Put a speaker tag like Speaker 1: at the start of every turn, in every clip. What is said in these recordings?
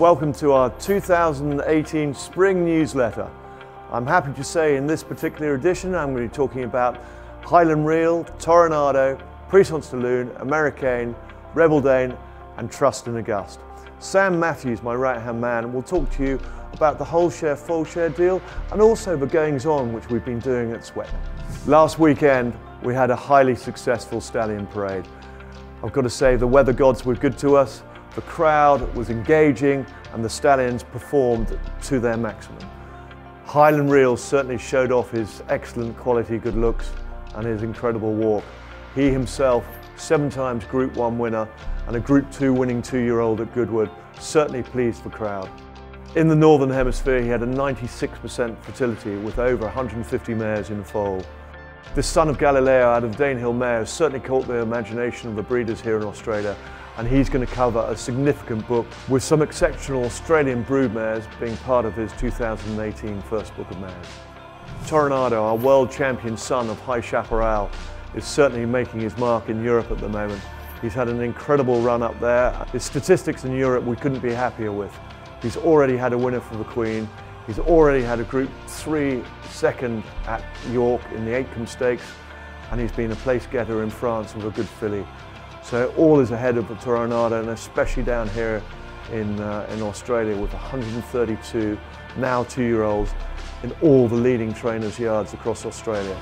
Speaker 1: Welcome to our 2018 Spring Newsletter. I'm happy to say in this particular edition I'm going to be talking about Highland Reel, Toronado, Puissance Stallion, AMERICAIN, Rebel Dane and Trust and August. Sam Matthews, my right-hand man, will talk to you about the whole share, full share deal and also the goings on which we've been doing at Swettenham. Last weekend we had a highly successful Stallion Parade. I've got to say the weather gods were good to us, the crowd was engaging and the stallions performed to their maximum. Highland Reel certainly showed off his excellent quality, good looks and his incredible walk. He himself, 7 times Group 1 winner and a Group 2 winning 2-year-old at Goodwood, certainly pleased the crowd. In the Northern Hemisphere he had a 96% fertility with over 150 mares in the foal. This son of Galileo out of Danehill Mare has certainly caught the imagination of the breeders here in Australia, and he's going to cover a significant book with some exceptional Australian brood mares being part of his 2018 first book of mares. Toronado, our world champion son of High Chaparral, is certainly making his mark in Europe at the moment. He's had an incredible run up there. His statistics in Europe we couldn't be happier with. He's already had a winner for the Queen. He's already had a Group 3 second at York in the Aitcombe Stakes, and he's been a place getter in France with a good filly. So all is ahead of the Toronado, and especially down here in Australia with 132 now 2-year-olds in all the leading trainers' yards across Australia.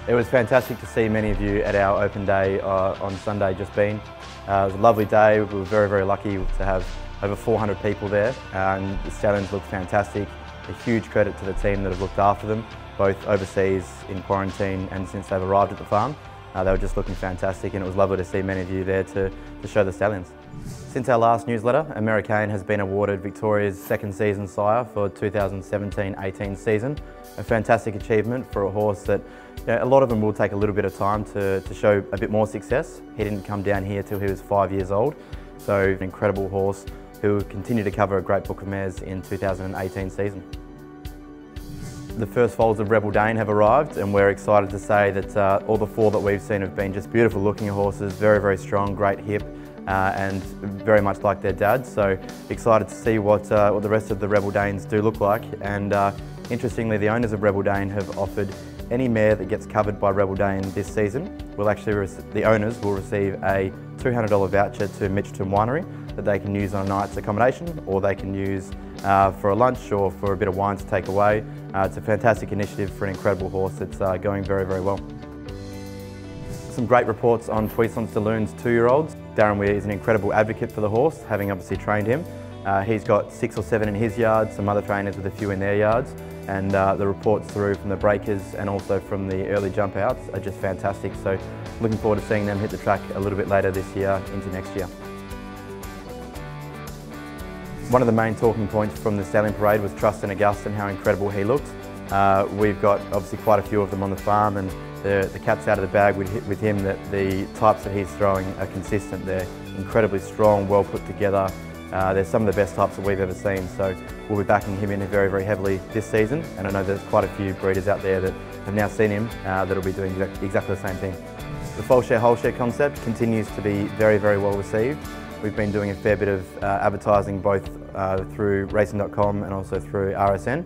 Speaker 2: It was fantastic to see many of you at our open day on Sunday just been. It was a lovely day. We were very, very lucky to have over 400 people there, and the stallions looked fantastic. A huge credit to the team that have looked after them, both overseas in quarantine and since they've arrived at the farm. They were just looking fantastic, and it was lovely to see many of you there to show the stallions. Since our last newsletter, AMERICAIN has been awarded Victoria's second season sire for 2017-18 season. A fantastic achievement for a horse that a lot of them will take a little bit of time to show a bit more success. He didn't come down here till he was 5 years old, so an incredible horse who will continue to cover a great book of mares in 2018 season. The first foals of Rebel Dane have arrived, and we're excited to say that all the 4 that we've seen have been just beautiful looking horses, very, very strong, great hip, and very much like their dad. So excited to see what the rest of the Rebel Danes do look like. And interestingly, the owners of Rebel Dane have offered any mare that gets covered by Rebel Dane this season, the owners will receive a $200 voucher to Mitchelton Winery that they can use on a night's accommodation, or they can use for a lunch or for a bit of wine to take away. It's a fantastic initiative for an incredible horse that's going very, very well. Some great reports on Puissance Stallions 2-year-olds. Darren Weir is an incredible advocate for the horse, having obviously trained him. He's got 6 or 7 in his yard, some other trainers with a few in their yards, and the reports through from the breakers and also from the early jump outs are just fantastic. So looking forward to seeing them hit the track a little bit later this year into next year. One of the main talking points from the Stallion Parade was Trust and August and how incredible he looked. We've got obviously quite a few of them on the farm, and the cat's out of the bag with him that the types that he's throwing are consistent. They're incredibly strong, well put together. They're some of the best types that we've ever seen, so we'll be backing him in very, very heavily this season, and I know there's quite a few breeders out there that have now seen him that'll be doing exactly the same thing. The full share, whole share concept continues to be very, very well received. We've been doing a fair bit of advertising both through racing.com and also through RSN,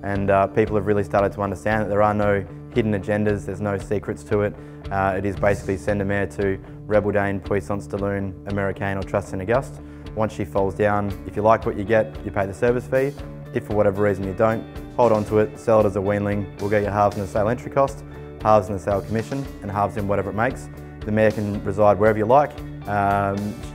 Speaker 2: and people have really started to understand that there are no hidden agendas, there's no secrets to it. It is basically send a mare to Rebel Dane, Puissance Stallion, AMERICAIN or Trust and August. Once she falls down, if you like what you get, you pay the service fee. If for whatever reason you don't, hold on to it, sell it as a weanling. We'll get you halves in the sale entry cost, halves in the sale commission, and halves in whatever it makes. The mare can reside wherever you like.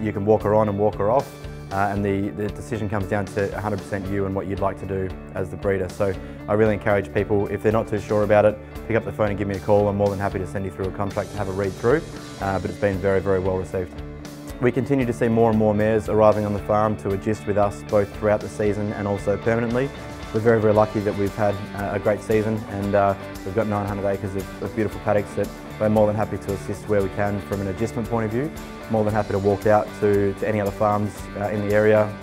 Speaker 2: You can walk her on and walk her off, and the decision comes down to 100% you and what you'd like to do as the breeder. So I really encourage people, if they're not too sure about it, pick up the phone and give me a call. I'm more than happy to send you through a contract to have a read through, but it's been very, very well received. We continue to see more and more mares arriving on the farm to agist with us both throughout the season and also permanently. We're very, very lucky that we've had a great season, and we've got 900 acres of beautiful paddocks that we're more than happy to assist where we can from an agistment point of view. More than happy to walk out to any other farms in the area.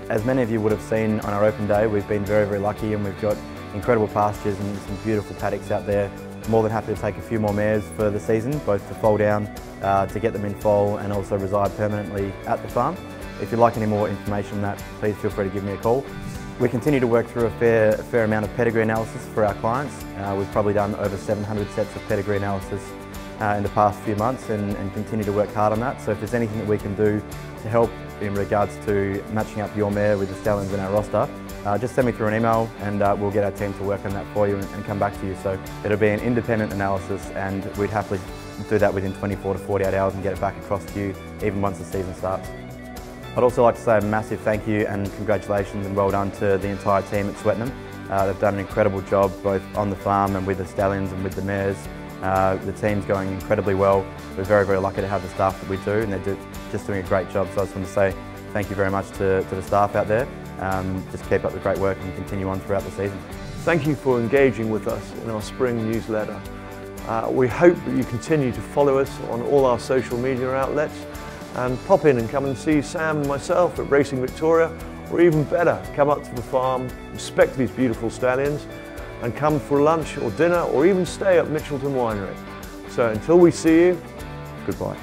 Speaker 2: As many of you would have seen on our open day, we've been very, very lucky, and we've got incredible pastures and some beautiful paddocks out there more than happy to take a few more mares for the season, both to foal down, to get them in foal and also reside permanently at the farm. If you'd like any more information on that, please feel free to give me a call. We continue to work through a fair amount of pedigree analysis for our clients. We've probably done over 700 sets of pedigree analysis in the past few months and continue to work hard on that. So if there's anything that we can do to help in regards to matching up your mare with the stallions in our roster, just send me through an email and we'll get our team to work on that for you and come back to you. So it'll be an independent analysis and we'd happily do that within 24 to 48 hours and get it back across to you even once the season starts. I'd also like to say a massive thank you and congratulations and well done to the entire team at Swettenham. They've done an incredible job both on the farm and with the stallions and with the mares. The team's going incredibly well. We're very, very lucky to have the staff that we do and they're just doing a great job. So I just want to say thank you very much to the staff out there. Just keep up the great work and continue on throughout the season.
Speaker 1: Thank you for engaging with us in our spring newsletter. We hope that you continue to follow us on all our social media outlets and pop in and come and see Sam and myself at Racing Victoria, or even better, come up to the farm, inspect these beautiful stallions and come for lunch or dinner or even stay at Mitchelton Winery. So until we see you, goodbye.